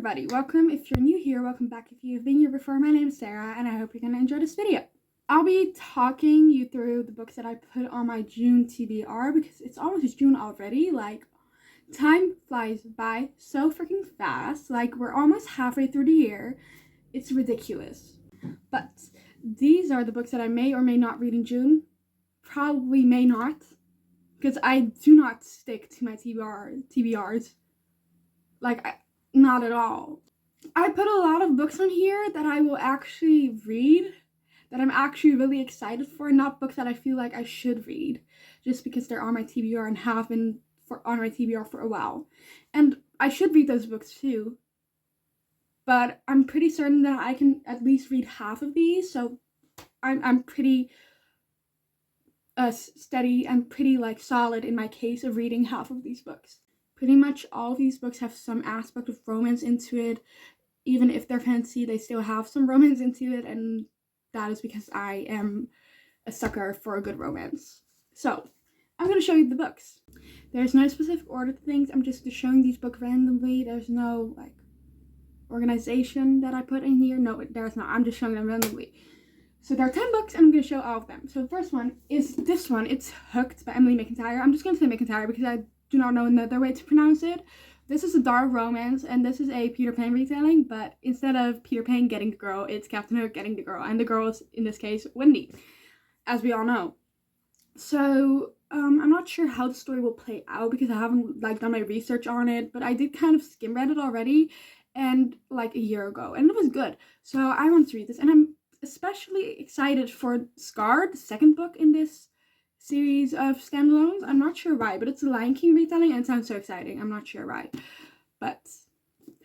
everybody, welcome. If you're new here, welcome back. If you've been here before, my name is Sarah and I hope you're going to enjoy this video. I'll be talking you through the books that I put on my June TBR because it's almost June already. Like, time flies by so freaking fast. Like, we're almost halfway through the year. It's ridiculous. But these are the books that I may or may not read in June. Probably may not, because I do not stick to my TBRs. Like, not at all. I put a lot of books on here that I will actually read, that I'm actually really excited for, not books that I feel like I should read, just because they're on my TBR and have been on my TBR for a while. And I should read those books too, but I'm pretty certain that I can at least read half of these, so I'm pretty steady and pretty solid in my case of reading half of these books. Pretty much all of these books have some aspect of romance into it. Even if they're fancy, they still have some romance into it, and that is because I am a sucker for a good romance. So, I'm going to show you the books. There's no specific order to things. I'm just showing these books randomly. There's no, organization that I put in here. No, there's not. I'm just showing them randomly. So there are 10 books, and I'm going to show all of them. So the first one is this one. It's Hooked by Emily McIntyre. I'm just going to say McIntyre because I do not know another way to pronounce it. This is a dark romance, and this is a Peter Pan retelling, but instead of Peter Pan getting the girl, it's Captain Hook getting the girl, and the girl is, in this case, Wendy, as we all know. So, I'm not sure how the story will play out because I haven't, done my research on it, but I did kind of skim read it already, and, a year ago, and it was good. So, I want to read this, and I'm especially excited for Scar, the second book in this series of standalones. I'm not sure why, but it's a Lion King retelling and it sounds so exciting. I'm not sure why, but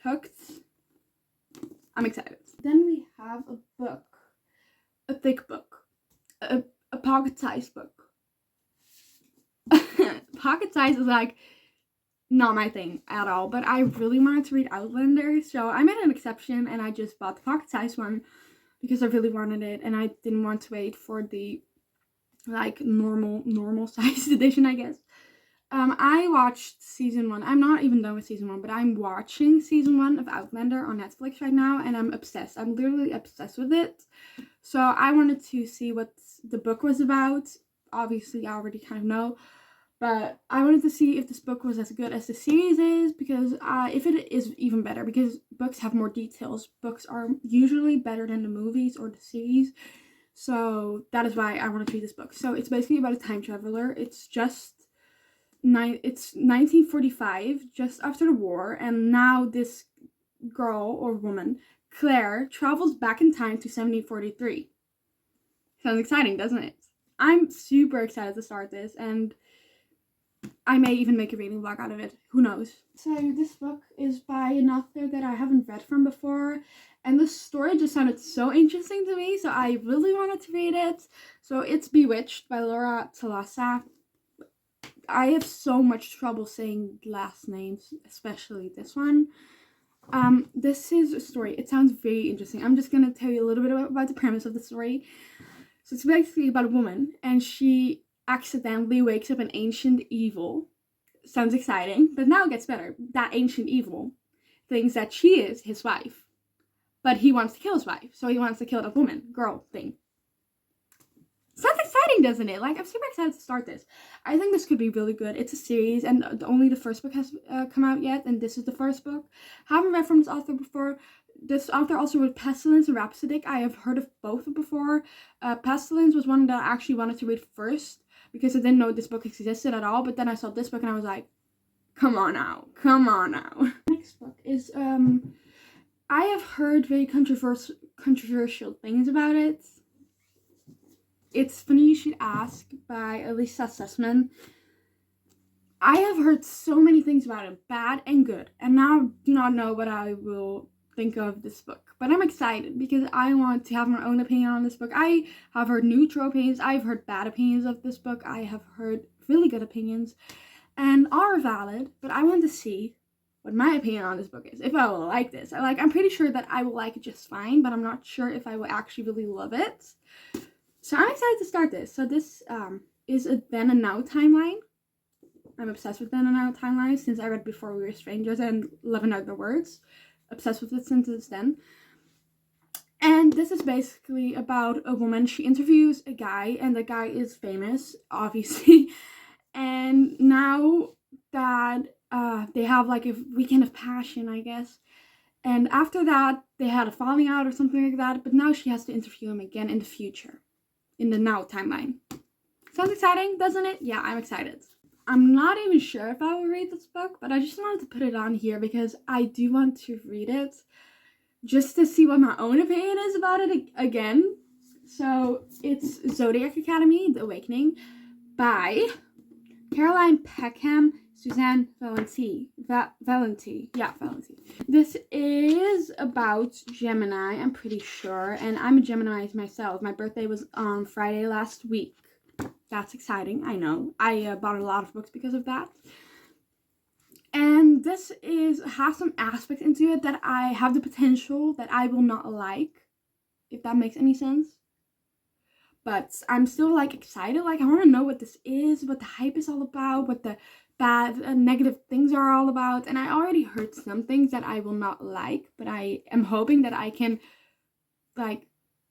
Hooked, I'm excited. Then we have a book, a thick book, a pocket-sized book. Pocket size is not my thing at all, but I really wanted to read Outlander, so I made an exception and I just bought the pocket-sized one because I really wanted it and I didn't want to wait for the normal sized edition, I guess. I watched season 1. I'm not even done with season 1, but I'm watching season 1 of Outlander on Netflix right now, and I'm obsessed. I'm literally obsessed with it. So I wanted to see what the book was about. Obviously, I already kind of know, but I wanted to see if this book was as good as the series is, because if it is, even better, because books have more details. Books are usually better than the movies or the series. So that is why I want to read this book. So it's basically about a time traveler. It's 1945, just after the war, and now this girl or woman, Claire, travels back in time to 1743. Sounds exciting, doesn't it? I'm super excited to start this, and I may even make a reading vlog out of it. Who knows? So this book is by an author that I haven't read from before, and the story just sounded so interesting to me, so I really wanted to read it. So it's Bewitched by Laura Talassa. I have so much trouble saying last names, especially this one. This is a story. It sounds very interesting. I'm just gonna tell you a little bit about the premise of the story. So it's basically about a woman, and she accidentally wakes up an ancient evil. Sounds exciting, but now it gets better. That ancient evil thinks that she is his wife, but he wants to kill his wife, so he wants to kill that girl thing. Sounds exciting, doesn't it? I'm super excited to start this. I think this could be really good. It's a series, and only the first book has come out yet, and this is the first book. Haven't read from this author before. This author also wrote Pestilence and Rhapsodic. I have heard of both before. Pestilence was one that I actually wanted to read first, because I didn't know this book existed at all, but then I saw this book and I was like, come on now. Next book is, I have heard very controversial things about it. It's Funny You Should Ask by Elisa Sussman. I have heard so many things about it, bad and good, and now I do not know what I will think of this book. But I'm excited because I want to have my own opinion on this book. I have heard neutral opinions. I've heard bad opinions of this book. I have heard really good opinions, and are valid, but I want to see what my opinion on this book is, if I will like this. I'm pretty sure that I will like it just fine, but I'm not sure if I will actually really love it. So I'm excited to start this. So this is a then and now timeline. I'm obsessed with then and now timelines since I read Before We Were Strangers and Love in Other Words. obsessed with it since then. And this is basically about a woman. She interviews a guy, and the guy is famous, obviously. And now that they have like a weekend of passion, I guess. And after that, they had a falling out or something like that. But now she has to interview him again in the future, in the now timeline. Sounds exciting, doesn't it? Yeah, I'm excited. I'm not even sure if I will read this book, but I just wanted to put it on here because I do want to read it just to see what my own opinion is about it again. So it's Zodiac Academy, The Awakening by Caroline Peckham, Suzanne Valenti. Valenti. This is about Gemini, I'm pretty sure, and I'm a Gemini myself. My birthday was on Friday last week. That's exciting, I know. I bought a lot of books because of that. And this has some aspects into it that I have the potential that I will not like, if that makes any sense. But I'm still like excited. Like, I want to know what this is, what the hype is all about, what the bad negative things are all about. And I already heard some things that I will not like, but I am hoping that I can like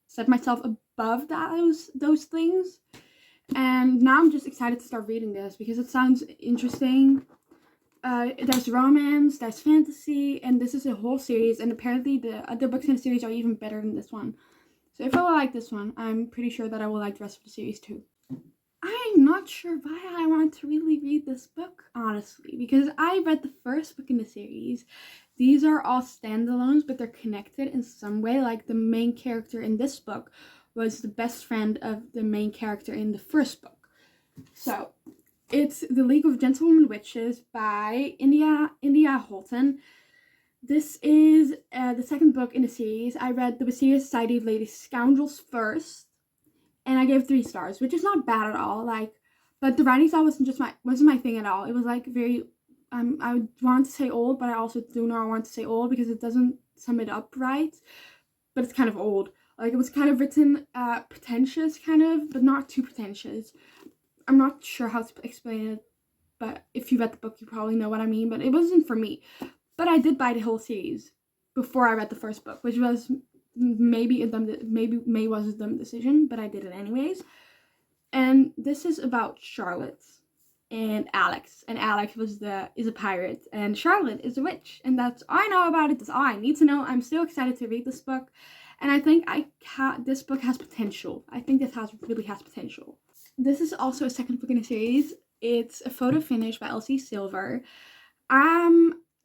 set myself above those things. And now I'm just excited to start reading this because it sounds interesting. There's romance, there's fantasy, and this is a whole series, and apparently the other books in the series are even better than this one. So if I will like this one, I'm pretty sure that I will like the rest of the series too. I'm not sure why I want to really read this book, honestly, because I read the first book in the series. These are all standalones, but they're connected in some way. Like, the main character in this book was the best friend of the main character in the first book. So it's The League of Gentlewomen Witches by India Holton. This is the second book in the series. I read The Mysterious Society of Lady Scoundrels first, and I gave 3 stars, which is not bad at all. Like, but the writing style wasn't my thing at all. It was like very, I want to say old, but I also do not want to say old because it doesn't sum it up right. But it's kind of old. Like, it was kind of written pretentious, kind of, but not too pretentious. I'm not sure how to explain it, but if you read the book, you probably know what I mean. But it wasn't for me. But I did buy the whole series before I read the first book, which was maybe was a dumb decision, but I did it anyways. And this is about Charlotte and Alex. And Alex is a pirate, and Charlotte is a witch. And that's all I know about it. That's all I need to know. I'm still excited to read this book, and I think this book has potential. I think this really has potential. This is also a second book in a series. It's a photo finish by Elsie Silver.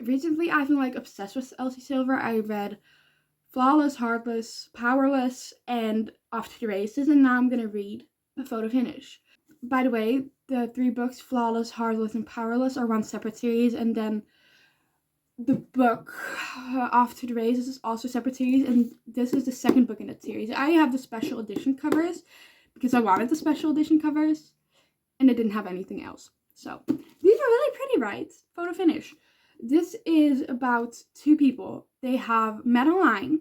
Recently, I've been like obsessed with Elsie Silver. I read Flawless, Heartless, Powerless, and Off to the Races, and now I'm gonna read A Photo Finish. By the way, the 3 books, Flawless, Heartless, and Powerless, are one separate series, and then the book Off to the Races is also a separate series, and this is the second book in that series. I have the special edition covers because I wanted the special edition covers, and it didn't have anything else. So these are really pretty, right? Photo Finish. This is about 2 people. They have met online,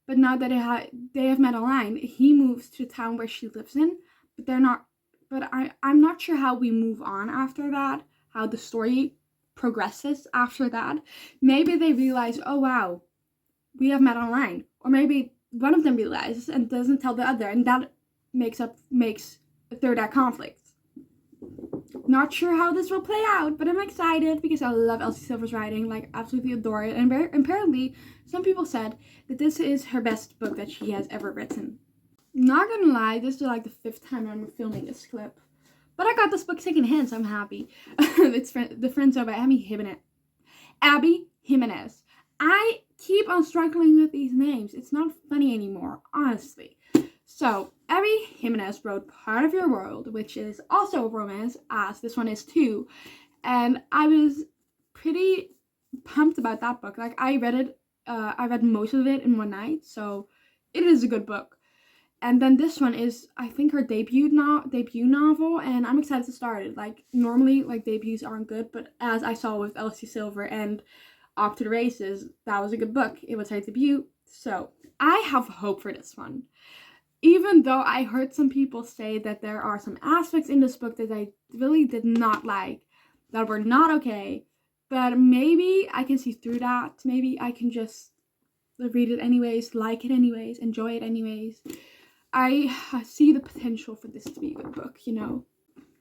but now that they have met online, he moves to the town where she lives in, but they're not. But I'm not sure how we move on after that, how the story progresses after that. Maybe they realize, oh wow, we have met online, or maybe one of them realizes and doesn't tell the other, and that makes a third act conflict. Not sure how this will play out, but I'm excited because I love Elsie Silver's writing, like absolutely adore it. And apparently, some people said that this is her best book that she has ever written. Not gonna lie, this is like the 5th time I'm filming this clip, but I got this book secondhand, so I'm happy. It's The Friend Zone by Abby Jimenez. I keep on struggling with these names. It's not funny anymore, honestly. So, Abby Jimenez wrote Part of Your World, which is also a romance, as this one is too. And I was pretty pumped about that book. Like, I read most of it in one night, so it is a good book. And then this one is, I think, her debut novel, and I'm excited to start it. Like, normally, like, debuts aren't good, but as I saw with Elsie Silver and Off to the Races, that was a good book. It was her debut, so I have hope for this one. Even though I heard some people say that there are some aspects in this book that I really did not like, that were not okay, but maybe I can see through that. Maybe I can just read it anyways, like it anyways, enjoy it anyways. I see the potential for this to be a good book, you know.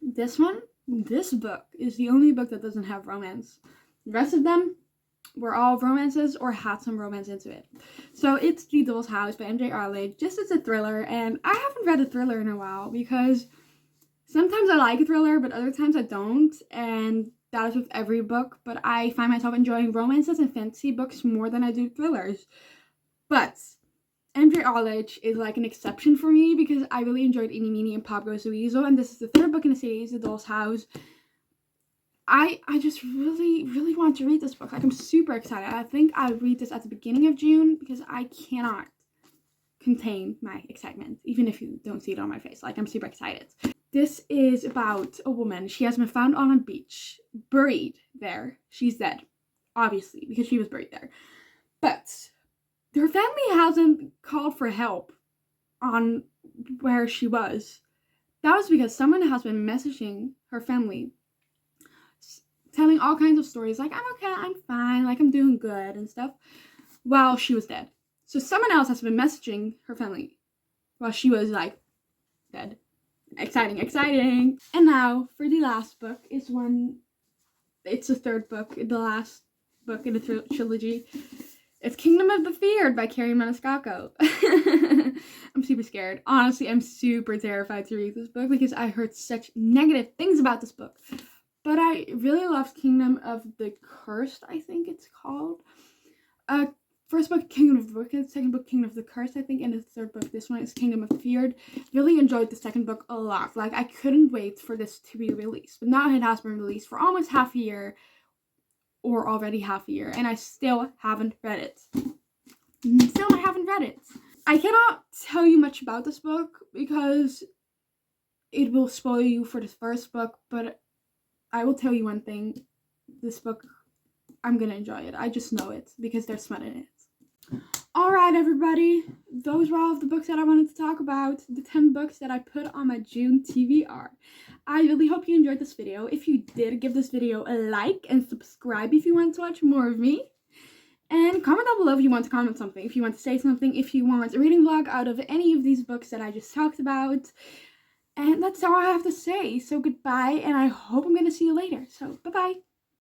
This book is the only book that doesn't have romance. The rest of them were all romances or had some romance into it. So it's The Doll's House by MJ Arledge. Just as a thriller, and I haven't read a thriller in a while because sometimes I like a thriller, but other times I don't, and that is with every book. But I find myself enjoying romances and fantasy books more than I do thrillers. But MJ Arledge is like an exception for me because I really enjoyed Eeny, Meeny, and Pop Goes the Weasel, and this is the third book in the series, The Doll's House. I just really, really want to read this book. Like, I'm super excited. I think I'll read this at the beginning of June because I cannot contain my excitement, even if you don't see it on my face. Like, I'm super excited. This is about a woman. She has been found on a beach, buried there. She's dead, obviously, because she was buried there. But her family hasn't called for help on where she was. That was because someone has been messaging her family, telling all kinds of stories, like, I'm okay, I'm fine, like, I'm doing good and stuff, while she was dead. So someone else has been messaging her family while she was, like, dead. Exciting, exciting. And now, for the last book, it's the third book, the last book in the trilogy. It's Kingdom of the Feared by Carrie Maniscalco. I'm super scared. Honestly, I'm super terrified to read this book because I heard such negative things about this book. But I really loved Kingdom of the Cursed, I think it's called. First book, Kingdom of the Wicked. Second book, Kingdom of the Cursed, I think. And the third book, this one is Kingdom of the Feared. Really enjoyed the second book a lot. Like, I couldn't wait for this to be released. But now it has been released for almost half a year. Or already half a year. And I still haven't read it. I cannot tell you much about this book because it will spoil you for the first book. But I will tell you one thing. This book, I'm gonna enjoy it. I just know it because there's smut in it. Alright, everybody. Those were all of the books that I wanted to talk about. The 10 books that I put on my June TBR. I really hope you enjoyed this video. If you did, give this video a like and subscribe if you want to watch more of me. And comment down below if you want to comment something. If you want to say something. If you want a reading vlog out of any of these books that I just talked about. And that's all I have to say. So goodbye, and I hope I'm going to see you later. So, bye-bye.